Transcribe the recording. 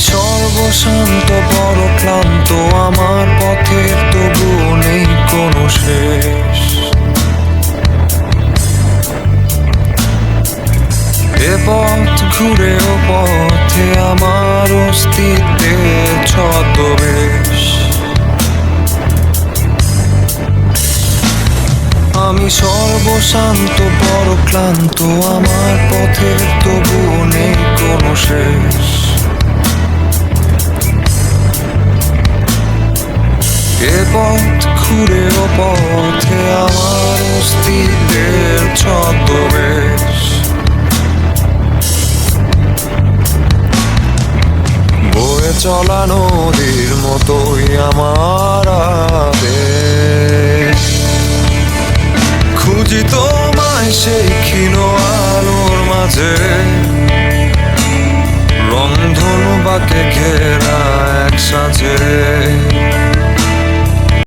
সর্বশান্ত বড় ক্লান্ত, আমার পথের তবু নেই কোনো শেষ। এ পথ ঘুরে ও পথে আমার অস্তিত্বের ছদ্মবেশ। আমি সর্বশান্ত বড় ক্লান্ত, আমার পথের তবু নেই কোনো শেষ। এ পথ ঘুরে ও পথে আমার অস্তিত্বের ছদ্মবেশ। বয়ে চলা নদীর মতোই আমার আবেগ, খুঁজি তোমায় সেই ক্ষীণ আলোর মাঝে, রংধনু বাঁকে ঘেরা এক সাজে।